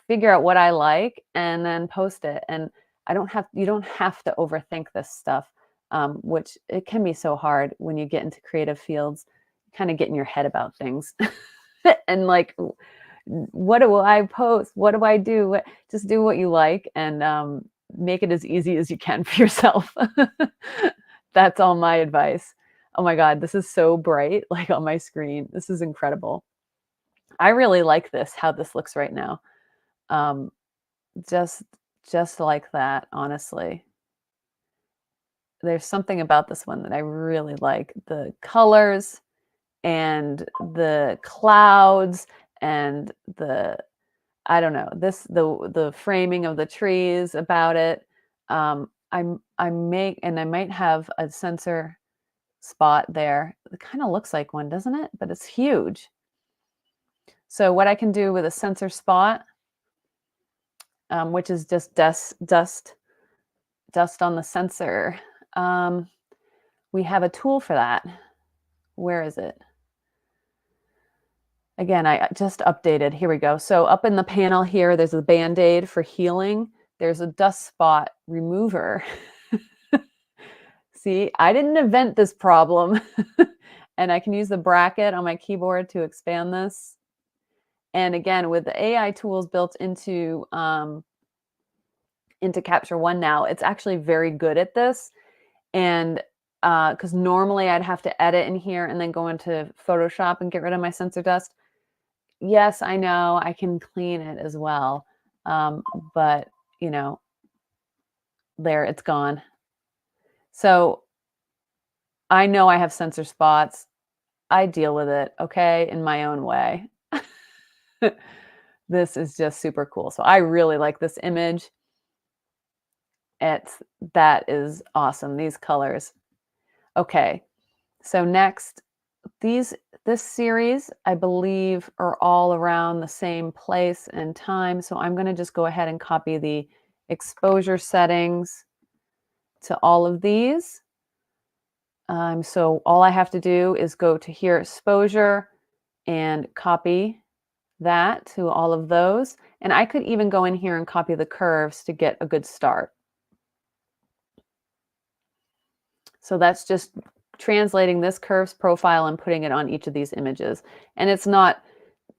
figure out what I like, and then post it. And you don't have to overthink this stuff, which it can be so hard when you get into creative fields, kind of get in your head about things. And like, what do I post? What do I do? Just do what you like, and make it as easy as you can for yourself. That's all my advice. Oh my God, this is so bright, like on my screen. This is incredible. I really like this, how this looks right now. Um, just just like that, honestly. There's something about this one that I really like. The colors and the clouds and the I don't know, the framing of the trees about it. I make and I might have a sensor spot there. It kind of looks like one, doesn't it? But it's huge. So what I can do with a sensor spot, which is just dust on the sensor. Um, we have a tool for that. Where is it? Again, I just updated. Here we go. So up in the panel here, there's a Band-Aid for healing. There's a dust spot remover. See, I didn't invent this problem. And I can use the bracket on my keyboard to expand this. And again, with the AI tools built into Capture One now, it's actually very good at this. And because normally I'd have to edit in here and then go into Photoshop and get rid of my sensor dust. Yes, I know I can clean it as well. But you know, there it's gone. So I know I have sensor spots. I deal with it, okay, in my own way. This is just super cool. So I really like this image. That is awesome. These colors. Okay. So next, this series, I believe, are all around the same place and time. So I'm going to just go ahead and copy the exposure settings to all of these. So all I have to do is go to here, exposure, and copy that to all of those. And I could even go in here and copy the curves to get a good start. So that's just translating this curves profile and putting it on each of these images. And it's not,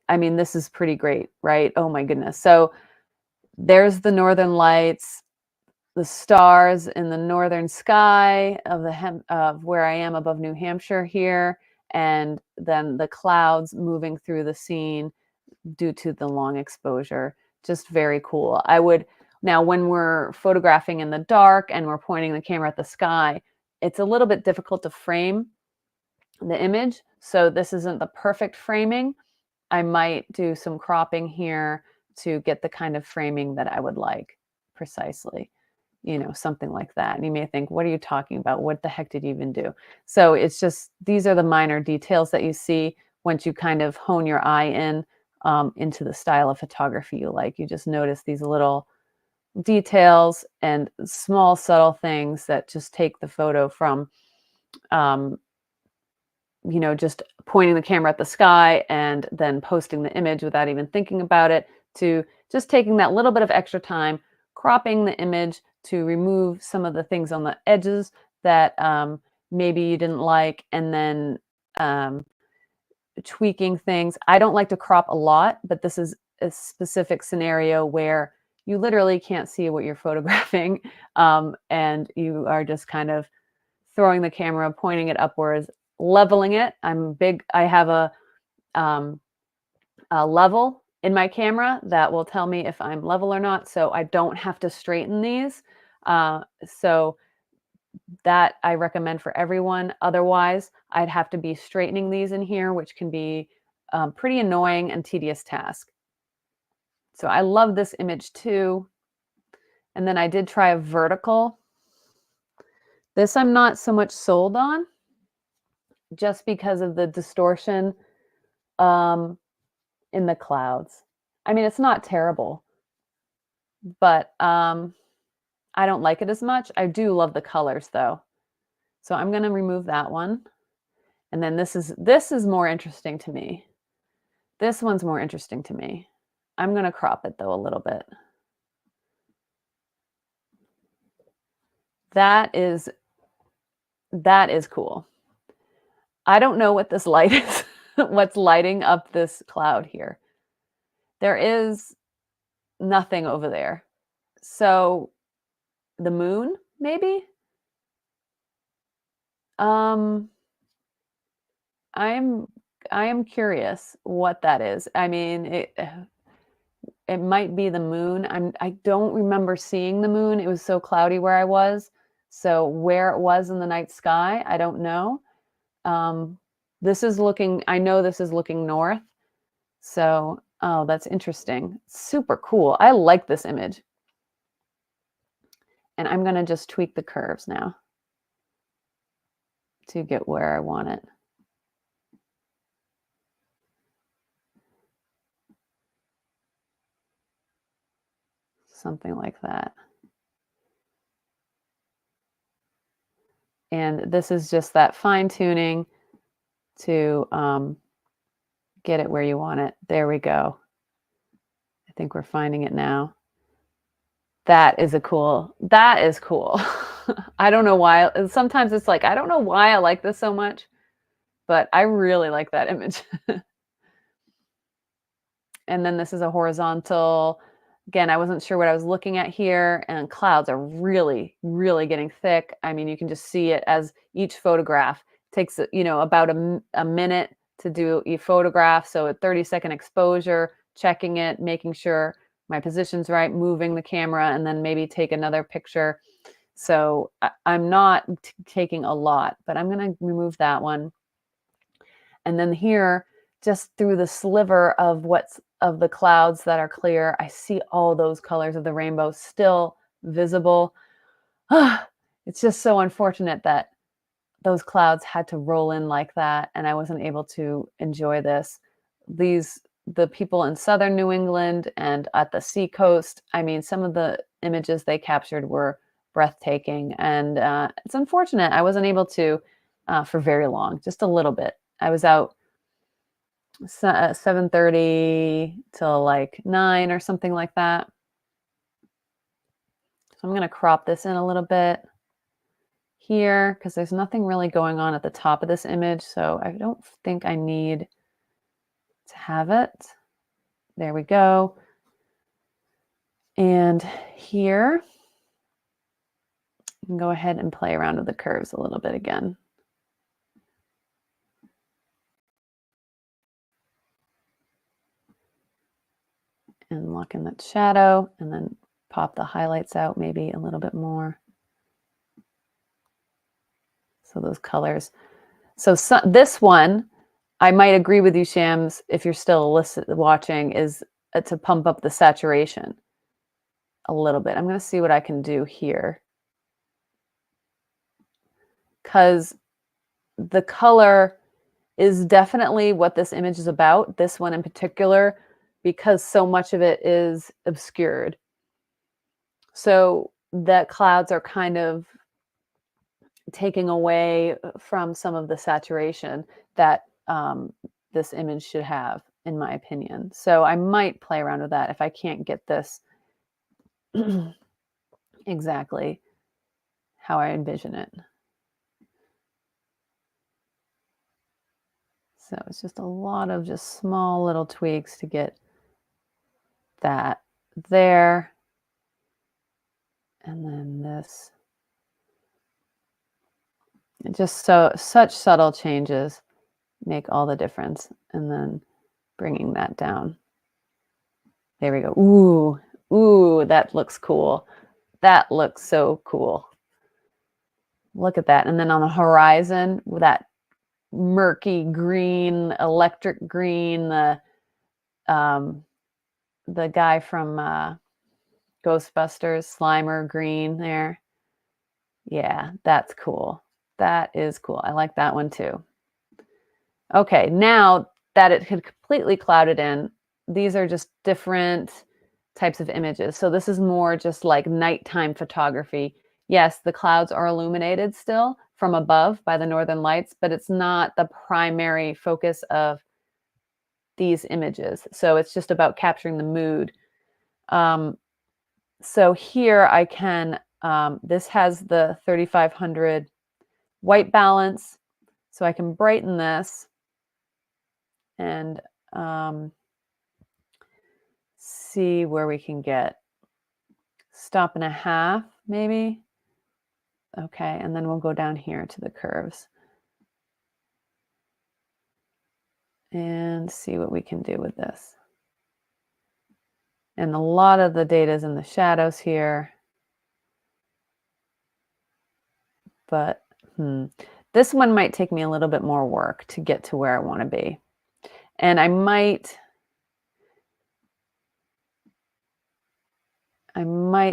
I mean, this is pretty great, right? Oh my goodness. So there's the northern lights, the stars in the northern sky of where I am above New Hampshire here, and then the clouds moving through the scene due to the long exposure. Just very cool. Now when we're photographing in the dark and we're pointing the camera at the sky, it's a little bit difficult to frame the image. So this isn't the perfect framing. I might do some cropping here to get the kind of framing that I would like precisely, something like that. And you may think, what are you talking about? What the heck did you even do? So it's just, these are the minor details that you see once you kind of hone your eye into the style of photography you like. You just notice these little details and small subtle things that just take the photo from just pointing the camera at the sky and then posting the image without even thinking about it, to just taking that little bit of extra time, cropping the image to remove some of the things on the edges that maybe you didn't like, and then tweaking things. I don't like to crop a lot, but this is a specific scenario where you literally can't see what you're photographing, and you are just kind of throwing the camera, pointing it upwards, leveling it. I have a level in my camera that will tell me if I'm level or not, so I don't have to straighten these. So that I recommend for everyone. Otherwise, I'd have to be straightening these in here, which can be pretty annoying and tedious task. So I love this image too. And then I did try a vertical. This I'm not so much sold on, just because of the distortion in the clouds. I mean, it's not terrible, but I don't like it as much. I do love the colors though. So I'm going to remove that one. And then this is more interesting to me. This one's more interesting to me. I'm going to crop it though a little bit. That is cool. I don't know what this light is, what's lighting up this cloud here. There is nothing over there. So the moon, maybe? I am curious what that is. I mean, it might be the moon. I don't remember seeing the moon. It was so cloudy where I was. So where it was in the night sky, I don't know. This is looking, I know this is looking north. So, oh, that's interesting. Super cool. I like this image. And I'm going to just tweak the curves now to get where I want it. Something like that. And this is just that fine tuning to get it where you want it. There we go. I think we're finding it now. That is cool. I don't know why. Sometimes it's like, I don't know why I like this so much, but I really like that image. And then this is a horizontal. Again, I wasn't sure what I was looking at here, and clouds are really, really getting thick. I mean, you can just see it as each photograph takes, about a minute to do each photograph. So a 30-second exposure, checking it, making sure my position's right, moving the camera, and then maybe take another picture. So I'm not taking a lot, but I'm going to remove that one. And then here, just through the sliver of of the clouds that are clear, I see all those colors of the rainbow still visible. It's just so unfortunate that those clouds had to roll in like that, and I wasn't able to enjoy this. The people in southern New England and at the seacoast, I mean, some of the images they captured were breathtaking, and it's unfortunate I wasn't able to for very long, just a little bit. I was out 7:30 till like 9 or something like that. So I'm going to crop this in a little bit here because there's nothing really going on at the top of this image. So I don't think I need to have it. There we go. And here, you can go ahead and play around with the curves a little bit again. And lock in that shadow and then pop the highlights out maybe a little bit more. So those colors. So this one, I might agree with you, Shams, if you're still watching, is to pump up the saturation a little bit. I'm going to see what I can do here. Because the color is definitely what this image is about, this one in particular, because so much of it is obscured. So the clouds are kind of taking away from some of the saturation that this image should have, in my opinion. So I might play around with that if I can't get this exactly how I envision it. So it's just a lot of just small little tweaks to get that there. And then this. Just such subtle changes make all the difference. And then bringing that down. There we go. Ooh, that looks cool. That looks so cool. Look at that. And then on the horizon, that murky green, electric green, the guy from Ghostbusters, Slimer green there. Yeah, that's cool. That is cool. I like that one too. Okay, now that it had completely clouded in, these are just different types of images. So this is more just like nighttime photography. Yes, the clouds are illuminated still from above by the northern lights, but it's not the primary focus of these images. So it's just about capturing the mood. So here I can, this has the 3500 white balance, so I can brighten this and see where we can get. Stop and a half, maybe. Okay, and then we'll go down here to the curves and see what we can do with this. And a lot of the data is in the shadows here. But this one might take me a little bit more work to get to where I want to be. And I might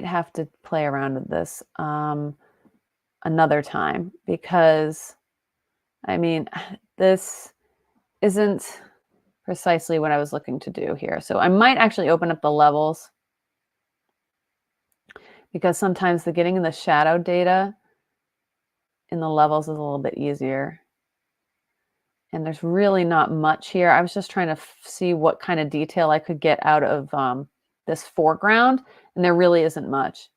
have to play around with this another time, because I mean, this isn't precisely what I was looking to do here. So I might actually open up the levels, because sometimes the getting in the shadow data in the levels is a little bit easier. And there's really not much here. I was just trying to see what kind of detail I could get out of this foreground, and there really isn't much.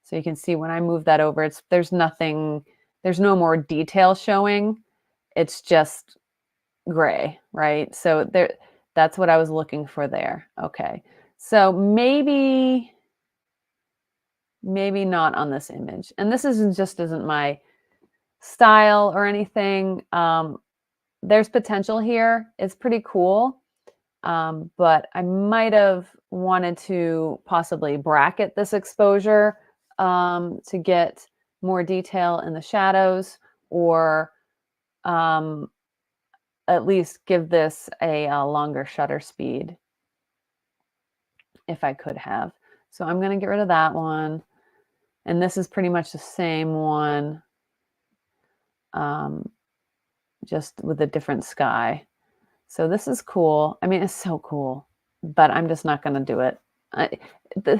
So you can see when I move that over, there's nothing, there's no more detail showing. It's just gray, right? So that's what I was looking for there. Okay. So maybe not on this image. And this isn't my style or anything. There's potential here. It's pretty cool. But I might have wanted to possibly bracket this exposure to get more detail in the shadows, or at least give this a longer shutter speed if I could have. So I'm going to get rid of that one. And this is pretty much the same one, just with a different sky. So this is cool. I mean, it's so cool, but I'm just not going to do it.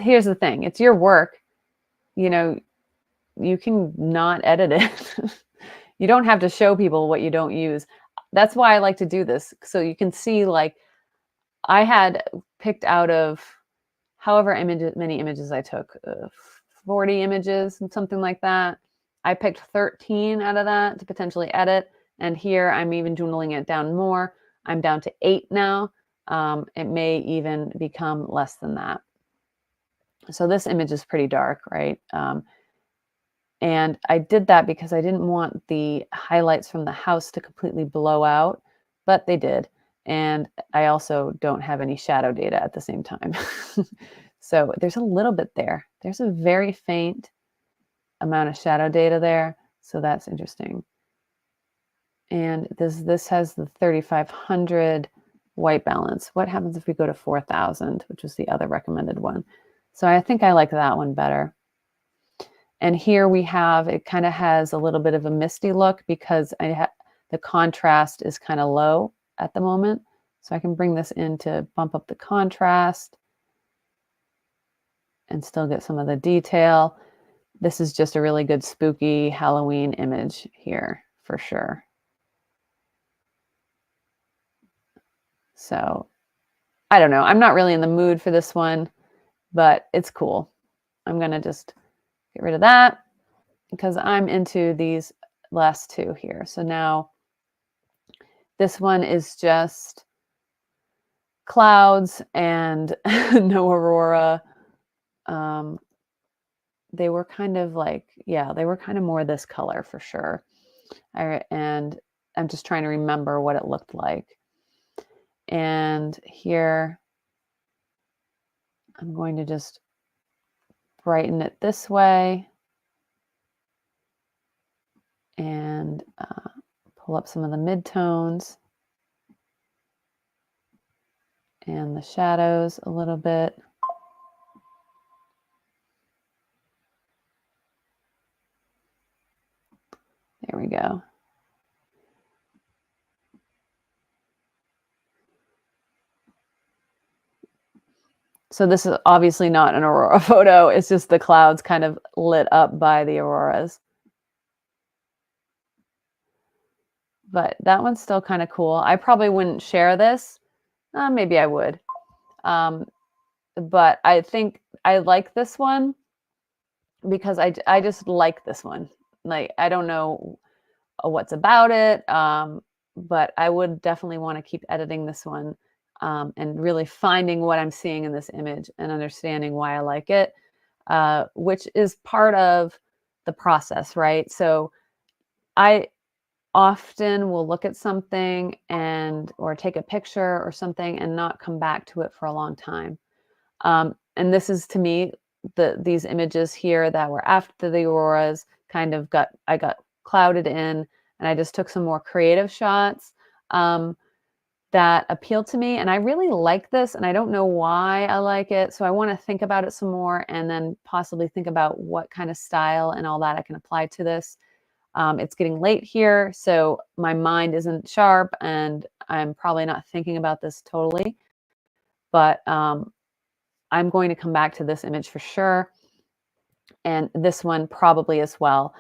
Here's the thing. It's your work. You know, you can not edit it. You don't have to show people what you don't use. That's why I like to do this. So you can see, like, I had picked out of however many images I took, 40 images and something like that. I picked 13 out of that to potentially edit. And here I'm even dwindling it down more. I'm down to 8 now. It may even become less than that. So this image is pretty dark, right? And I did that because I didn't want the highlights from the house to completely blow out, but they did. And I also don't have any shadow data at the same time. So there's a little bit there. There's a very faint amount of shadow data there. So that's interesting. And this has the 3500 white balance. What happens if we go to 4000, which was the other recommended one? So I think I like that one better. And here we have, it kind of has a little bit of a misty look because the contrast is kind of low at the moment. So I can bring this in to bump up the contrast and still get some of the detail. This is just a really good spooky Halloween image here for sure. So I don't know. I'm not really in the mood for this one, but it's cool. I'm going to just get rid of that because I'm into these last two here. So now this one is just clouds and no aurora. They were kind of like, yeah, they were kind of more this color for sure. And I'm just trying to remember what it looked like. And here I'm going to just brighten it this way and pull up some of the midtones and the shadows a little bit. There we go. So this is obviously not an aurora photo. It's just the clouds kind of lit up by the auroras. But that one's still kind of cool. I probably wouldn't share this. Maybe I would. But I think I like this one because I just like this one. Like, I don't know what's about it, but I would definitely want to keep editing this one and really finding what I'm seeing in this image and understanding why I like it, which is part of the process, right? So I often will look at something or take a picture or something and not come back to it for a long time. And And this is to me, these images here that were after the auroras I got clouded in, and I just took some more creative shots that appealed to me. And I really like this, and I don't know why I like it. So I want to think about it some more, and then possibly think about what kind of style and all that I can apply to this. It's getting late here, so my mind isn't sharp, and I'm probably not thinking about this totally. But I'm going to come back to this image for sure, and this one probably as well.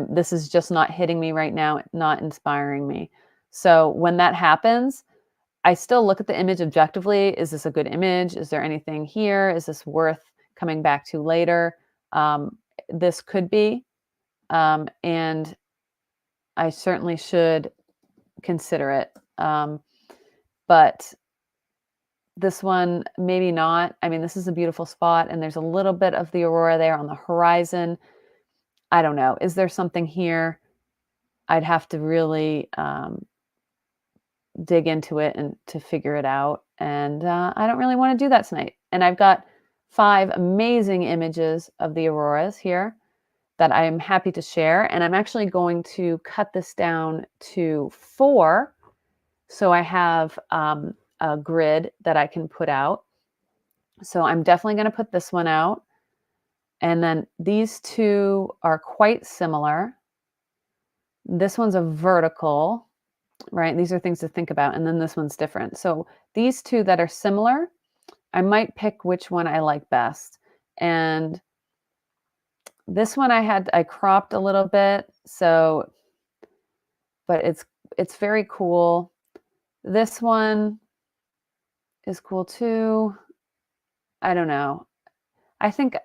This is just not hitting me right now, not inspiring me. So when that happens, I still look at the image objectively. Is this a good image? Is there anything here? Is this worth coming back to later? This could be, and I certainly should consider it. But this one, maybe not. I mean, this is a beautiful spot, and there's a little bit of the aurora there on the horizon. I don't know. Is there something here? I'd have to really dig into it and to figure it out. And I don't really want to do that tonight. And I've got 5 amazing images of the auroras here that I'm happy to share. And I'm actually going to cut this down to 4. So I have a grid that I can put out. So I'm definitely going to put this one out. And then these 2 are quite similar. This one's a vertical, right? These are things to think about. And then this one's different. So these 2 that are similar, I might pick which one I like best. And this one I cropped a little bit. So, but it's very cool. This one is cool too. I don't know. I think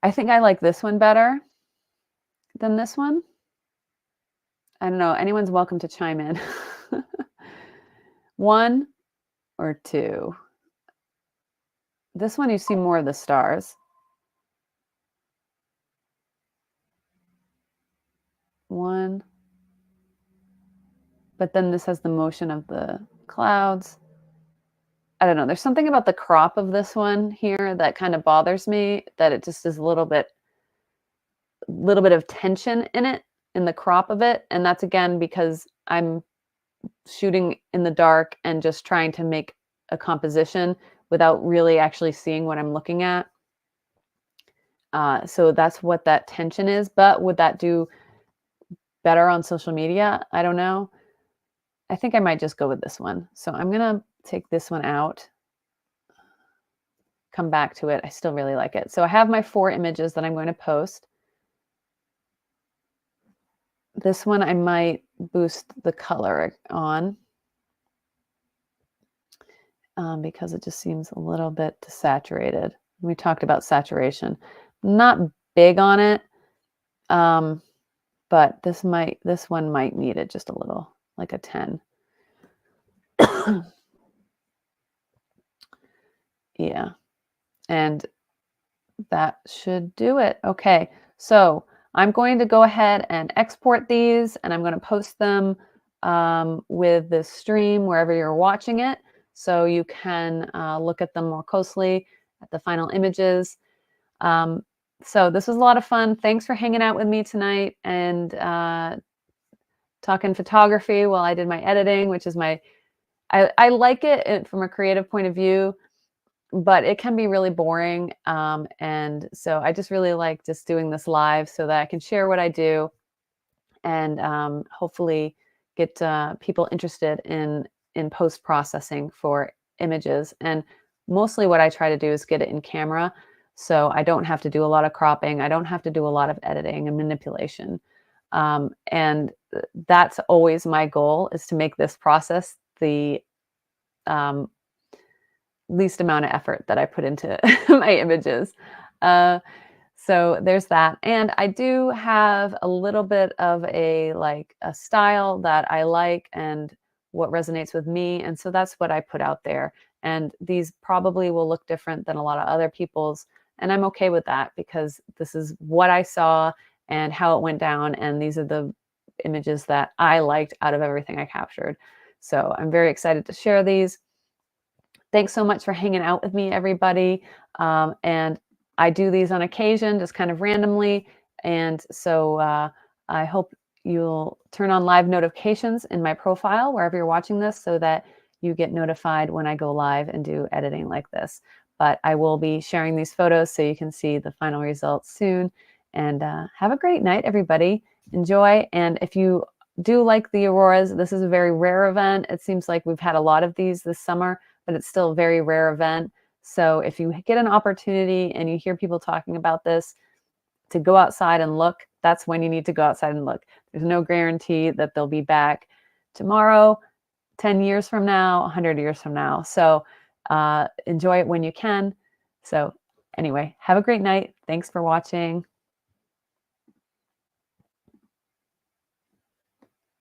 I like this one better than this one. I don't know. Anyone's welcome to chime in. 1 or 2. This one, you see more of the stars. 1. But then this has the motion of the clouds. I don't know. There's something about the crop of this one here that kind of bothers me, that it just is a little bit of tension in the crop of it. And that's again because I'm shooting in the dark and just trying to make a composition without really actually seeing what I'm looking at. So that's what that tension is. But would that do better on social media? I don't know. I think I might just go with this one. So I'm going to take this one out, come back to it. I still really like it. So I have my 4 images that I'm going to post. This one I might boost the color on because it just seems a little bit saturated. We talked about saturation. Not big on it, but this one might need it just a little, like a 10. Yeah, and that should do it. Okay, so I'm going to go ahead and export these, and I'm going to post them with this stream wherever you're watching it, so you can look at them more closely at the final images. So this was a lot of fun. Thanks for hanging out with me tonight and talking photography while I did my editing, which is I like it from a creative point of view, but it can be really boring. And so I just really like just doing this live so that I can share what I do and hopefully get people interested in post-processing for images. And mostly what I try to do is get it in camera, so I don't have to do a lot of cropping. I don't have to do a lot of editing and manipulation. And that's always my goal, is to make this process the least amount of effort that I put into my images. So there's that. And I do have a little bit of a style that I like and what resonates with me. And so that's what I put out there. And these probably will look different than a lot of other people's. And I'm okay with that, because this is what I saw and how it went down. And these are the images that I liked out of everything I captured. So I'm very excited to share these. Thanks so much for hanging out with me, everybody. And I do these on occasion, just kind of randomly. And so I hope you'll turn on live notifications in my profile wherever you're watching this so that you get notified when I go live and do editing like this. But I will be sharing these photos so you can see the final results soon. And have a great night, everybody. Enjoy. And if you do like the auroras, this is a very rare event. It seems like we've had a lot of these this summer, but it's still a very rare event. So if you get an opportunity and you hear people talking about this, to go outside and look, that's when you need to go outside and look. There's no guarantee that they'll be back tomorrow, 10 years from now, 100 years from now. So enjoy it when you can. So anyway, have a great night. Thanks for watching.